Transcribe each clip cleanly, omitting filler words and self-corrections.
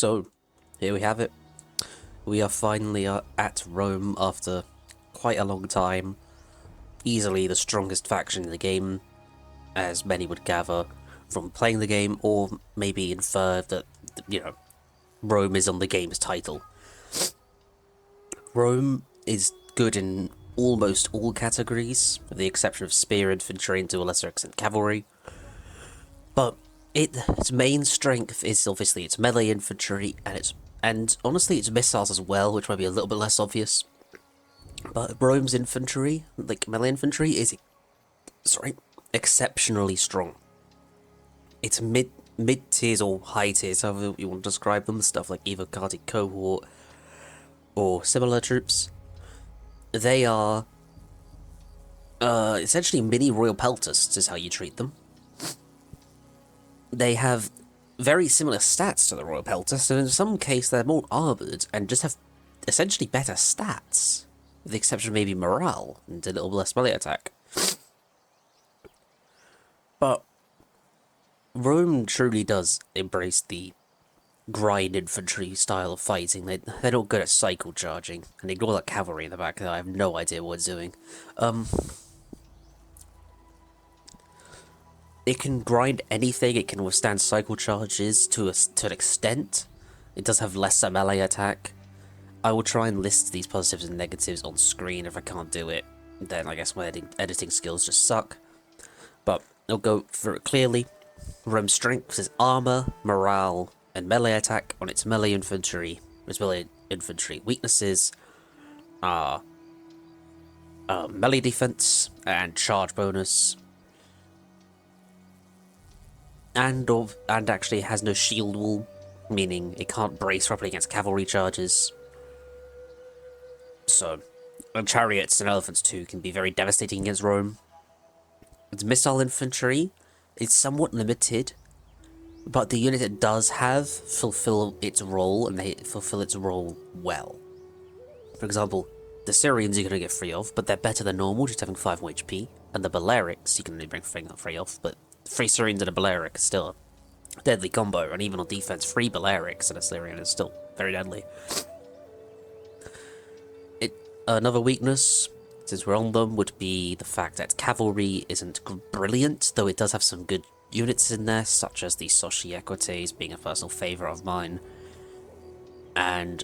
So, here we have it. We are finally at Rome after quite a long time. Easily the strongest faction in the game, as many would gather from playing the game, or maybe infer that, Rome is on the game's title. Rome is good in almost all categories, with the exception of spear infantry and to a lesser extent cavalry. But its main strength is obviously its melee infantry and honestly its missiles as well, which might be a little bit less obvious. But Rome's infantry, like melee infantry, is exceptionally strong. It's mid tiers or high tiers, however you want to describe them, stuff like Evocati cohort or similar troops. They are essentially mini royal peltasts is how you treat them. They have very similar stats to the royal peltasts, and in some case they're more armoured and just have essentially better stats, with the exception of maybe morale and a little less melee attack. But Rome truly does embrace the grind infantry style of fighting. They're not good at cycle charging, and ignore that cavalry in the back there. I have no idea what it's doing. It can grind anything. It can withstand cycle charges to an extent. It does have lesser melee attack. I will try and list these positives and negatives on screen. If I can't do it, then I guess my editing skills just suck. But I'll go through it clearly. Rome's strength is armor, morale, and melee attack on its melee infantry. Its melee infantry weaknesses are melee defense and charge bonus. And actually has no shield wall, meaning it can't brace properly against cavalry charges. So, chariots and elephants too can be very devastating against Rome. Its missile infantry is somewhat limited, but the unit it does have fulfill its role, and they fulfill its role well. For example, the Syrians you're going to get free of, but they're better than normal, just having 5 more HP, and the Balearics you can only bring free off, but 3 Syrians and a Balearic is still a deadly combo, and even on defense, 3 Balearics and a Syrian is still very deadly. Another weakness, since we're on them, would be the fact that cavalry isn't brilliant, though it does have some good units in there, such as the Soci Equites being a personal favourite of mine. And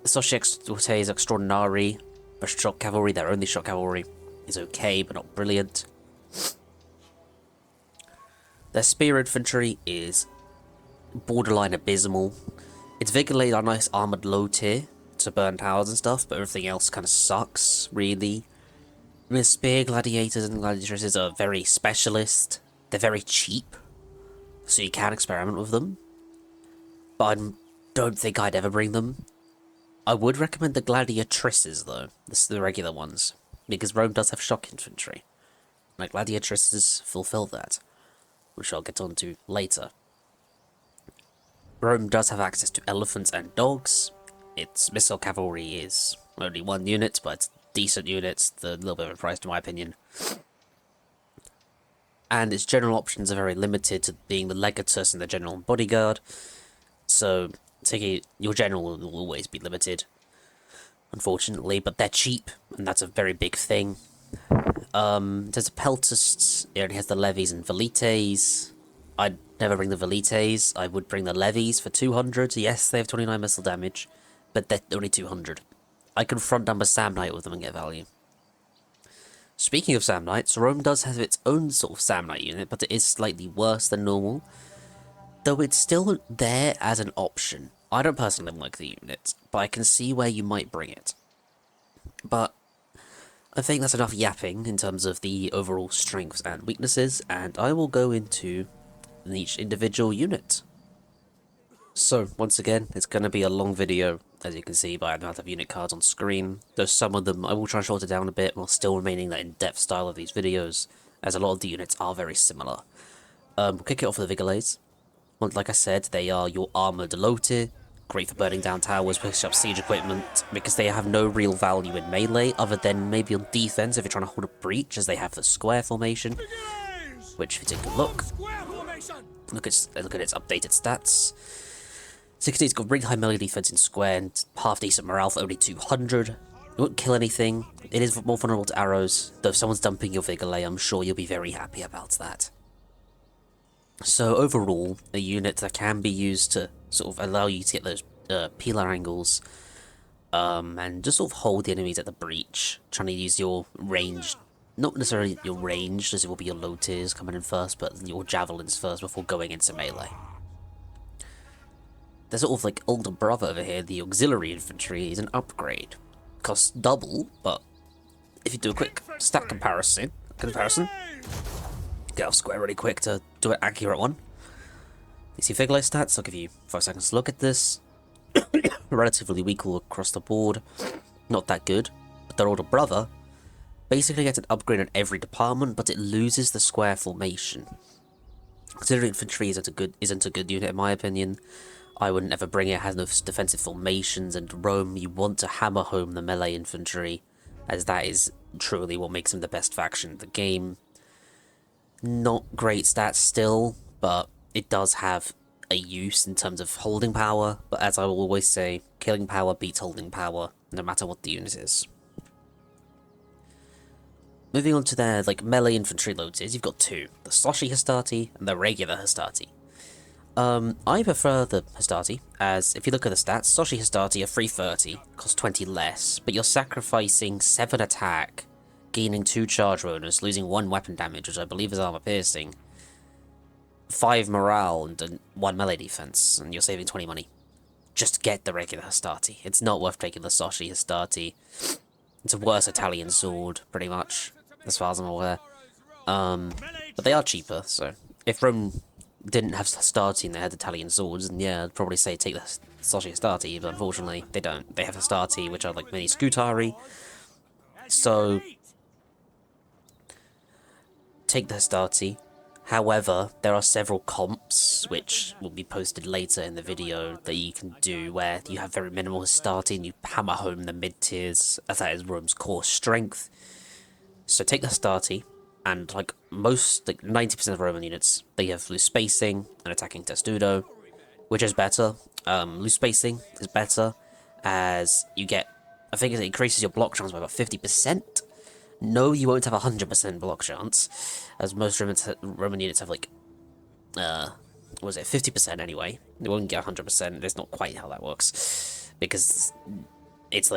Soci Equites Extraordinary, but shock cavalry, their only shock cavalry, is okay, but not brilliant. Their spear infantry is borderline abysmal. Its Vigilate are nice armoured low tier to burn towers and stuff, but everything else kind of sucks, really. The spear gladiators and gladiatresses are very specialist. They're very cheap, so you can experiment with them. But I don't think I'd ever bring them. I would recommend the gladiatresses, though, the regular ones, because Rome does have shock infantry. Like, gladiatresses fulfill that, which I'll get onto later. Rome does have access to elephants and dogs. Its missile cavalry is only 1 unit, but it's decent units, a little bit overpriced in my opinion. And its general options are very limited to being the legatus and the general and bodyguard. So, your general will always be limited, unfortunately, but they're cheap, and that's a very big thing. There's a peltasts, it only has the levies and velites. I'd never bring the velites, I would bring the levies for 200. Yes, they have 29 missile damage, but they're only 200. I can front number Samnite with them and get value. Speaking of Samnites, Rome does have its own sort of Samnite unit, but it is slightly worse than normal, though it's still there as an option. I don't personally like the unit, but I can see where you might bring it. But I think that's enough yapping in terms of the overall strengths and weaknesses, and I will go into each individual unit. So, once again, it's going to be a long video, as you can see by the amount of unit cards on screen, though some of them I will try and short it down a bit while still remaining that in-depth style of these videos, as a lot of the units are very similar. We'll kick it off with the Vigilades. Like I said, they are your armoured low tier, great for burning down towers, picking up siege equipment, because they have no real value in melee, other than maybe on defense if you're trying to hold a breach, as they have the square formation, which if you take a look at its updated stats, 60's got really high melee defense in square and half decent morale for only 200. It won't kill anything. It is more vulnerable to arrows, though if someone's dumping your Vigilay, I'm sure you'll be very happy about that. So overall, a unit that can be used to sort of allow you to get those peeler angles, and just sort of hold the enemies at the breach, trying to use your range, not necessarily your range, as it will be your low tiers coming in first, but your javelins first before going into melee. There's sort of like older brother over here, the auxiliary infantry is an upgrade. Costs double, but if you do a quick stat comparison, get off square really quick to do an accurate one. You see Vigilay stats, I'll give you 5 seconds to look at this. Relatively weak all across the board, not that good, but their older brother basically gets an upgrade in every department, but it loses the square formation. Auxiliary infantry isn't a good unit in my opinion. I wouldn't ever bring it. It has no defensive formations, and Rome, you want to hammer home the melee infantry, as that is truly what makes them the best faction in the game. Not great stats still, but it does have a use in terms of holding power, but as I will always say, killing power beats holding power, no matter what the unit is. Moving on to their melee infantry loads, you've got two, the Soshi Hastati and the regular Hastati. I prefer the Hastati, as if you look at the stats, Soshi Hastati are 330, cost 20 less, but you're sacrificing 7 attack, gaining 2 charge bonus, losing 1 weapon damage, which I believe is armor piercing, 5 morale, and 1 melee defense, and you're saving 20 money. Just get the regular Hastati. It's not worth taking the Soshi Hastati. It's a worse Italian sword, pretty much, as far as I'm aware. But they are cheaper, so if Rome didn't have Hastati and they had Italian swords, and yeah, I'd probably say take the Soshi Hastati, but unfortunately they don't. They have Hastati, which are like mini Scutari, so take the Hastati. However, there are several comps, which will be posted later in the video, that you can do where you have very minimal Hastati and you hammer home the mid-tiers, as that is Rome's core strength. So take the Hastati, and like most, 90% of Roman units, they have loose spacing and attacking testudo, which is better. Loose spacing is better, as you get, I think it increases your block chance by about 50%. No, you won't have 100% block chance, as most Roman units have 50% anyway. They won't get 100%, that's not quite how that works, because it's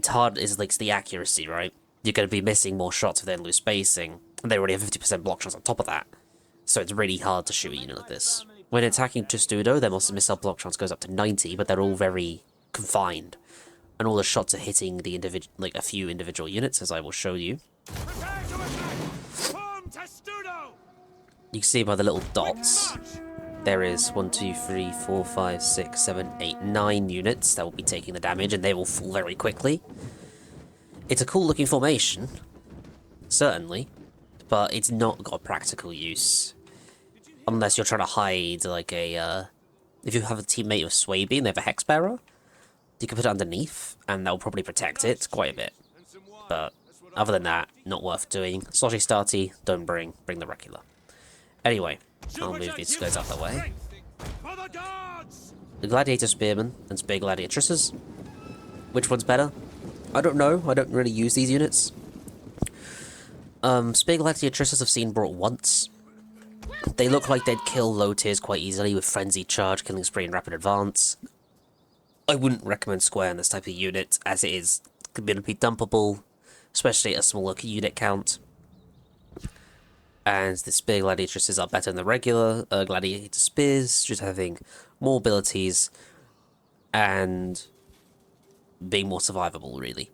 hard, it's the accuracy, right? You're going to be missing more shots if they lose spacing, and they already have 50% block chance on top of that, so it's really hard to shoot a unit like this. When attacking Testudo, their missile block chance goes up to 90, but they're all very confined, and all the shots are hitting the a few individual units, as I will show you. You can see by the little dots, there is 1, 2, 3, 4, 5, 6, 7, 8, 9 units that will be taking the damage, and they will fall very quickly. It's a cool looking formation, certainly, but it's not got practical use. Unless you're trying to hide, if you have a teammate with Swaby and they have a Hex Bearer, you can put it underneath, and that'll probably protect it quite a bit. But other than that, not worth doing. Soshi Hastati, don't bring the regular. Anyway, I'll move these guys out the way. The Gladiator Spearmen and Spear Gladiatresses. Which one's better? I don't know, I don't really use these units. Spear Gladiatresses I've seen brought once. They look like they'd kill low tiers quite easily with Frenzied Charge, Killing Spree, and Rapid Advance. I wouldn't recommend Square on this type of unit, as it is going to be dumpable, especially at a smaller unit count. And the Spear Gladiatresses are better than the regular Gladiator Spears, just having more abilities and being more survivable, really.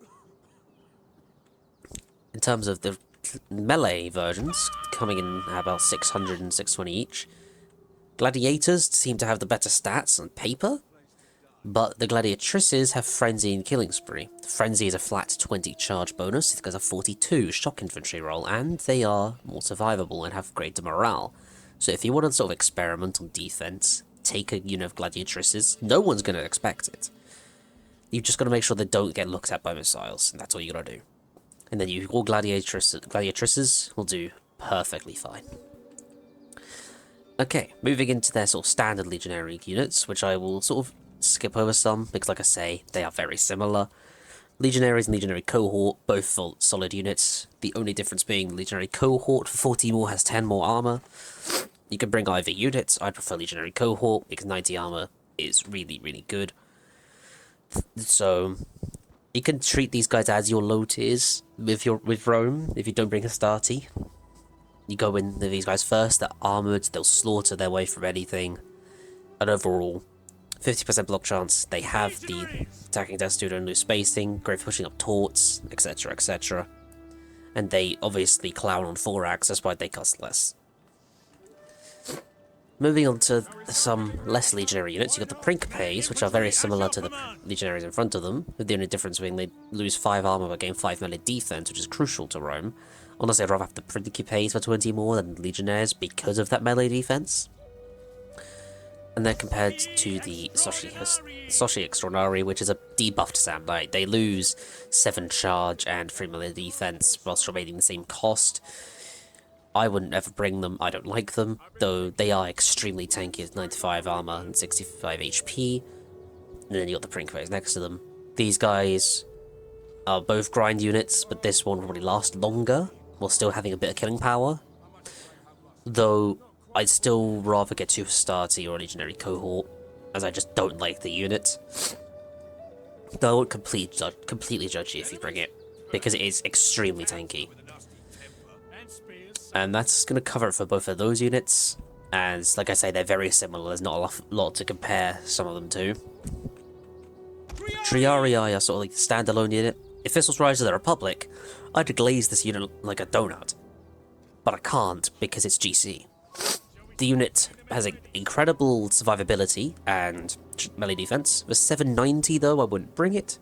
In terms of the melee versions, coming in at about 600 and 620 each, Gladiators seem to have the better stats on paper, but the Gladiatresses have Frenzy and Killing Spree. Frenzy is a flat 20 charge bonus, it goes a 42 shock infantry roll, and they are more survivable and have greater morale. So if you want to sort of experiment on defense, take a unit of Gladiatresses. No one's going to expect it. You've just got to make sure they don't get looked at by missiles, and that's all you got to do. And then all Gladiatresses will do perfectly fine. Okay, moving into their sort of standard legionary units, which I will sort of skip over some, because like I say, they are very similar. Legionaries and Legionary Cohort, both full solid units. The only difference being Legionary Cohort for 40 more has 10 more armor. You can bring either units. I prefer Legionary Cohort because 90 armor is really, really good. So you can treat these guys as your low tiers with Rome if you don't bring Astarte. You go in with these guys first, they're armoured, they'll slaughter their way from anything. And overall, 50% block chance, they have the attacking testudo and loose spacing, great for pushing up taunts, etc, etc. And they obviously clown on 4-axe, despite they cost less. Moving on to some less legionary units, you've got the Principes, which are very similar to the legionaries in front of them, with the only difference being they lose 5 armor but gain 5 melee defense, which is crucial to Rome. Honestly, I'd rather have the Principes for 20 more than the legionnaires because of that melee defense. And they're compared to the Soci Extraordinari, which is a debuffed Sam Knight. They lose 7 charge and 3 melee defense whilst remaining the same cost. I wouldn't ever bring them, I don't like them, though they are extremely tanky with 95 armor and 65 HP. And then you got the Principes next to them. These guys are both grind units, but this one will probably last longer, while still having a bit of killing power. Though I'd still rather get to Astarte or a Legionary Cohort, as I just don't like the unit. Though I won't completely judge you if you bring it, because it is extremely tanky. And that's going to cover it for both of those units, as, like I say, they're very similar, there's not a lot to compare some of them to. Triarii are sort of like the standalone unit. If this was Rise of the Republic, I'd glaze this unit like a donut. But I can't, because it's GC. The unit has an incredible survivability and melee defense. For 790 though, I wouldn't bring it.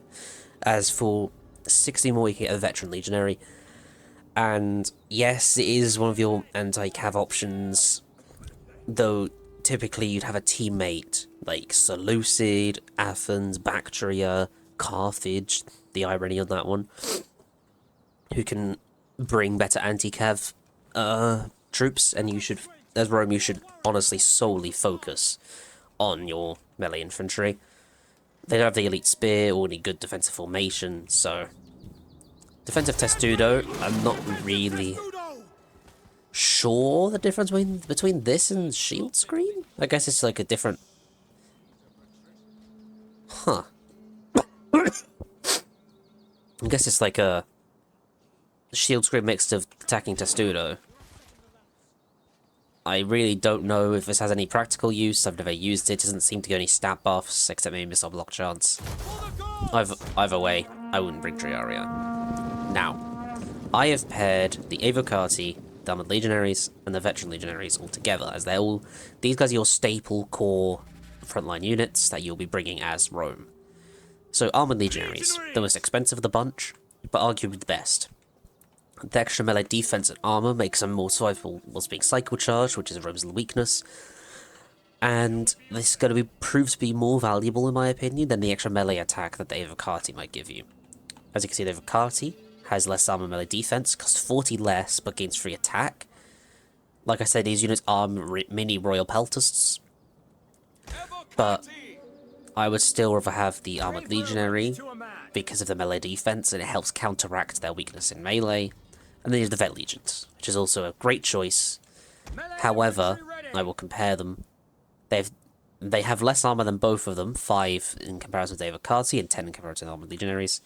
As for 60 more, you can get a Veteran Legionary. And yes, it is one of your anti-cav options, though typically you'd have a teammate like Seleucid, Athens, Bactria, Carthage, the irony on that one, who can bring better anti-cav troops, and you should, as Rome, you should honestly solely focus on your melee infantry. They don't have the elite spear or any good defensive formation, so defensive testudo, I'm not really sure the difference between this and shield screen? I guess it's like a different... Huh. I guess it's like a shield screen mixed of attacking testudo. I really don't know if this has any practical use. I've never used it. It doesn't seem to get any stat buffs, except maybe missile block chance. Either way, I wouldn't bring Triarii. Now, I have paired the Evocati, the Armored Legionaries, and the Veteran Legionaries all together, as they're all... These guys are your staple core frontline units that you'll be bringing as Rome. So, Armored Legionaries, the most expensive of the bunch, but arguably the best. The extra melee defense and armor makes them more survivable whilst being cycle charged, which is Rome's weakness. And this is going to be proved to be more valuable, in my opinion, than the extra melee attack that the Evocati might give you. As you can see, the Evocati has less armor melee defense, costs 40 less, but gains free attack. Like I said, these units are mini royal peltasts, but I would still rather have the Armored Legionary because of the melee defense, and it helps counteract their weakness in melee. And then you have the Vet Legions, which is also a great choice. However, I will compare them. They have less armor than both of them, 5 in comparison to the Evocati and 10 in comparison to the Armored Legionaries.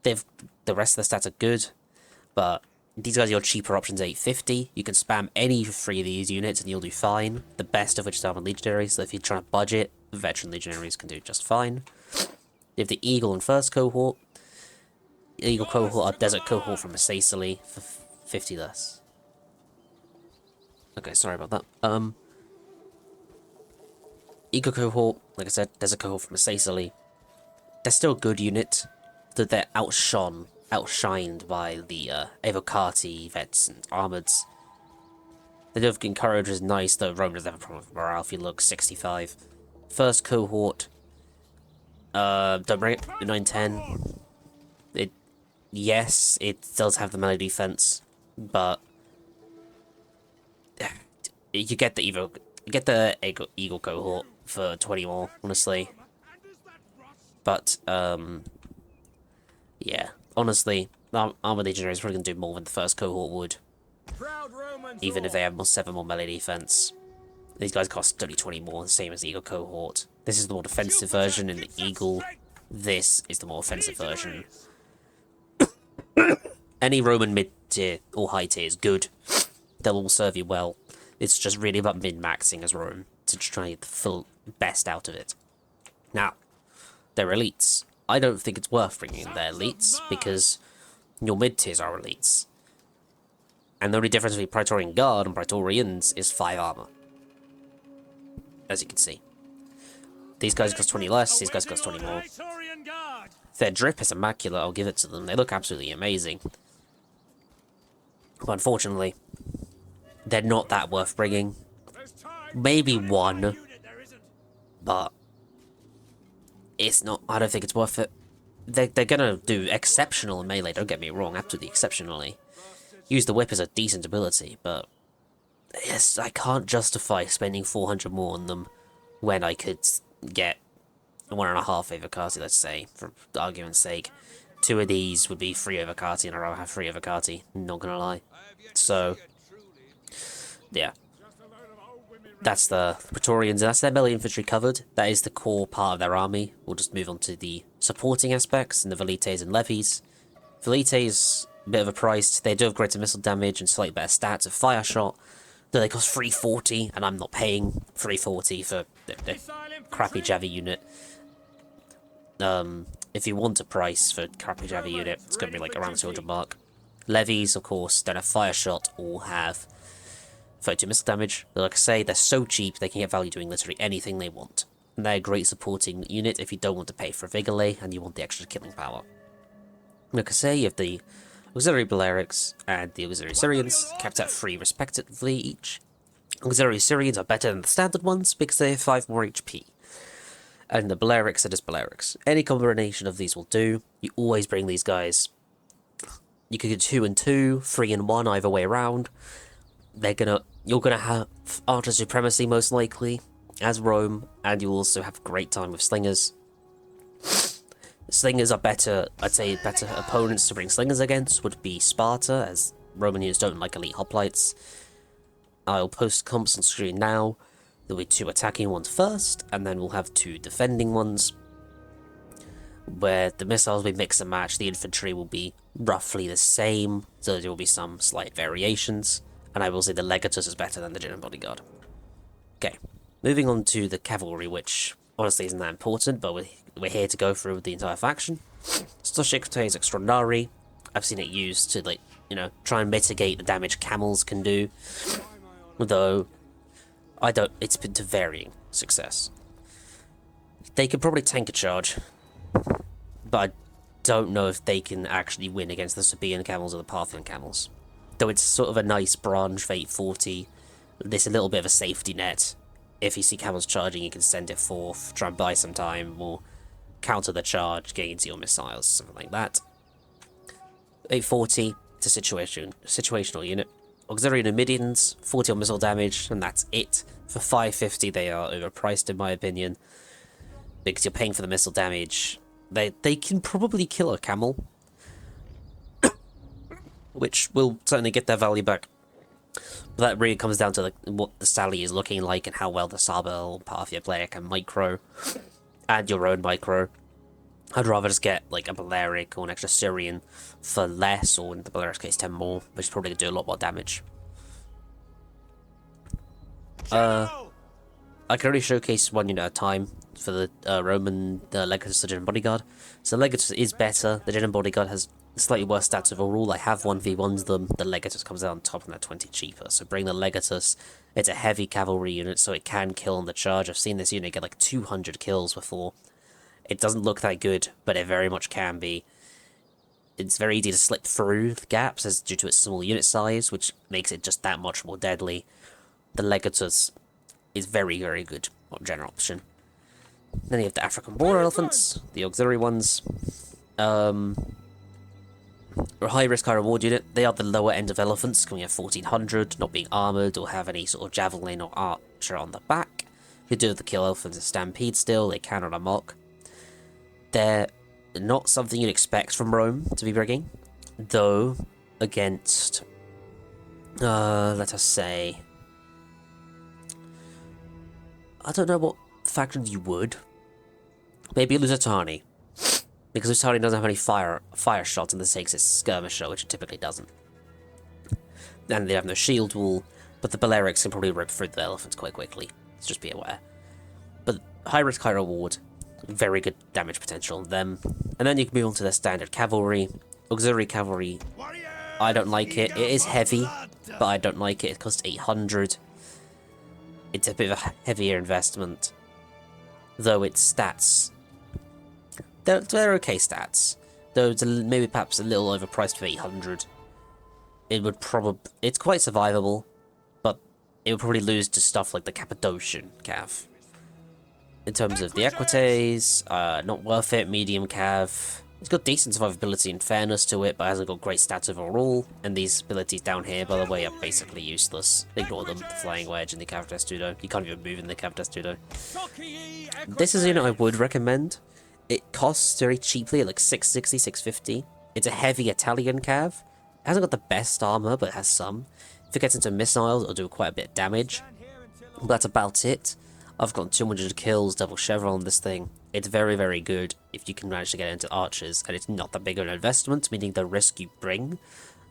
The rest of the stats are good, but these guys are your cheaper options at 850. You can spam any 3 of these units and you'll do fine. The best of which is Armored Legionaries, so if you're trying to budget, Veteran Legionaries can do just fine. You have the Eagle and First Cohort. Eagle Cohort are Desert Cohort from Sicily for 50 less. Okay, sorry about that. Eagle Cohort, like I said, Desert Cohort from Sicily. They're still a good unit, that they're outshined by the Evocati, Vets, and Armoreds. The Dove Encourage is nice, though Rome doesn't have a problem with morale if you look 65. First Cohort, don't bring it, 910. Yes, it does have the melee defense, but you get the Eagle Cohort for 20 more, honestly. But, yeah. Honestly, Armour Legionary is probably going to do more than the first cohort would. Even if they have 7 more melee defense. These guys cost only 20 more, the same as the Eagle cohort. This is the more defensive version in the Eagle. This is the more offensive version. Any Roman mid-tier or high-tier is good. They'll all serve you well. It's just really about min-maxing as Rome to try and get the full best out of it. Now, they're elites. I don't think it's worth bringing in their elites, because your mid-tiers are elites. And the only difference between Praetorian Guard and Praetorians is 5 armor. As you can see. These guys cost 20 less, these guys cost 20 more. Their drip is immaculate, I'll give it to them. They look absolutely amazing. But unfortunately, they're not that worth bringing. Maybe one, but it's not. I don't think it's worth it. They're gonna do exceptional in melee, don't get me wrong, absolutely exceptionally. Use the whip as a decent ability, but yes, I can't justify spending 400 more on them when I could get 1.5 over Carti, let's say, for argument's sake. 2 of these would be free over Carti, and I'd rather have free over Carti, not gonna lie. So, yeah. That's the Praetorians, and that's their melee infantry covered. That is the core part of their army. We'll just move on to the supporting aspects, and the Velites and Levies. Velites, a bit of a price. They do have greater missile damage and slightly better stats of fire shot, though they cost 340, and I'm not paying 340 for the crappy Javi unit. If you want a price for crappy Javi unit, it's going to be like around the 200 mark. Levies, of course, don't have fire shot or have 32 missile damage. But like I say, they're so cheap they can get value doing literally anything they want. And they're a great supporting unit if you don't want to pay for Vigilate and you want the extra killing power. Like I say, you have the Auxiliary Balearics and the Auxiliary Syrians, capped at 3 respectively each. Auxiliary Syrians are better than the standard ones because they have 5 more HP. And the Balearics are just Balearics. Any combination of these will do. You always bring these guys. You could get 2 and 2, 3 and 1, either way around. You're gonna have Archer Supremacy most likely, as Rome, and you'll also have a great time with Slingers. Slingers are better, I'd say better opponents to bring Slingers against would be Sparta, as Roman units don't like elite hoplites. I'll post comps on screen now. There'll be 2 attacking ones first, and then we'll have 2 defending ones, where the missiles will be mix and match. The infantry will be roughly the same, so there will be some slight variations, and I will say the Legatus is better than the General Bodyguard. Okay, moving on to the cavalry, which honestly isn't that important, but we're here to go through the entire faction. Stoshictes Extraordinari, I've seen it used to, like, try and mitigate the damage camels can do, though it's been to varying success. They could probably tank a charge, but I don't know if they can actually win against the Sabaean camels or the Parthian camels. Though it's sort of a nice branch of 840, there's a little bit of a safety net. If you see camels charging, you can send it forth, try and buy some time, or counter the charge, getting into your missiles, something like that. 840, it's a situational unit. Auxiliary Numidians, 40 on missile damage, and that's it. For 550, they are overpriced in my opinion, because you're paying for the missile damage. They can probably kill a camel, which will certainly get their value back. But that really comes down to what the Sally is looking like and how well the Sabel, Parthia player can micro, and your own micro. I'd rather just get like a Balearic or an extra Syrian for less, or in the Baleric's case 10 more, which is probably going to do a lot more damage. I can only showcase 1 unit at a time for the Roman Legatus and General Bodyguard. So Legatus is better, the General Bodyguard has slightly worse stats overall. I have 1v1s them, the Legatus comes out on top and they're 20 cheaper. So bring the Legatus, it's a heavy cavalry unit so it can kill on the charge. I've seen this unit get like 200 kills before. It doesn't look that good, but it very much can be. It's very easy to slip through the gaps as due to its small unit size, which makes it just that much more deadly. The Legatus is very, very good general option. Then you have the African border elephants, the auxiliary ones. High risk, high reward unit. They are the lower end of elephants, coming at 1400, not being armoured or have any sort of javelin or archer on the back. They do have the kill elephants and stampede still, they can on a mock. They're not something you'd expect from Rome to be bringing, though against, let us say, I don't know what factions you would. Maybe Lusitani, because Lusitani doesn't have any fire shots and this takes its skirmisher, which it typically doesn't. And they have no shield wall, but the Balearics can probably rip through the elephants quite quickly, so just be aware. But high risk, high reward, very good damage potential on them. And then you can move on to their standard cavalry. Auxiliary cavalry, I don't like it. It is heavy, but I don't like it. It costs 800. It's a bit of a heavier investment, though its stats, they're okay stats. Though it's maybe perhaps a little overpriced for 800. It would probably, it's quite survivable, but it would probably lose to stuff like the Cappadocian Cav. In terms of the Equites, not worth it, medium Cav. It's got decent survivability and fairness to it, but hasn't got great stats overall. And these abilities down here, by the way, are basically useless. Ignore them, the Flying Wedge and the Cav Testudo. You can't even move in the Cav Testudo. This is a unit I would recommend. It costs very cheaply, like 660, 650. It's a heavy Italian Cav. It hasn't got the best armor, but it has some. If it gets into missiles, it'll do quite a bit of damage. But that's about it. I've got 200 kills, double chevron on this thing. It's very, very good if you can manage to get into archers, and it's not that big of an investment, meaning the risk you bring,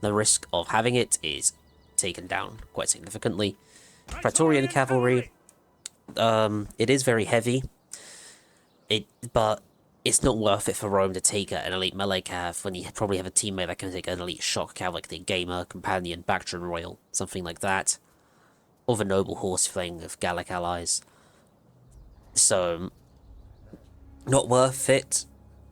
the risk of having it is taken down quite significantly. Praetorian cavalry, it is very heavy, but it's not worth it for Rome to take an elite melee cav when you probably have a teammate that can take an elite shock cav like the Gamer, Companion, Bactrian Royal, something like that. Or the Noble Horse playing with Gallic allies. So, not worth it.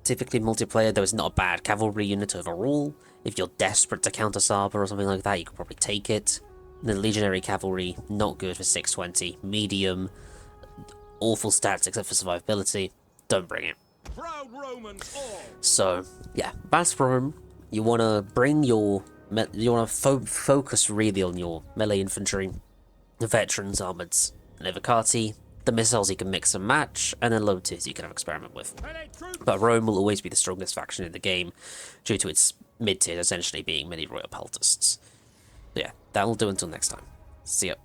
Typically multiplayer, though it's not a bad cavalry unit overall. If you're desperate to counter Saba or something like that, you could probably take it. The Legionary Cavalry, not good for 620. Medium, awful stats except for survivability. Don't bring it. So, yeah, Bass Rome, you want to bring your... You want to focus really on your melee infantry, the veterans, armoreds, and Evocati, the missiles you can mix and match, and then low tiers you can have experiment with. But Rome will always be the strongest faction in the game, due to its mid-tier essentially being mini royal peltasts. So yeah, that'll do until next time. See ya.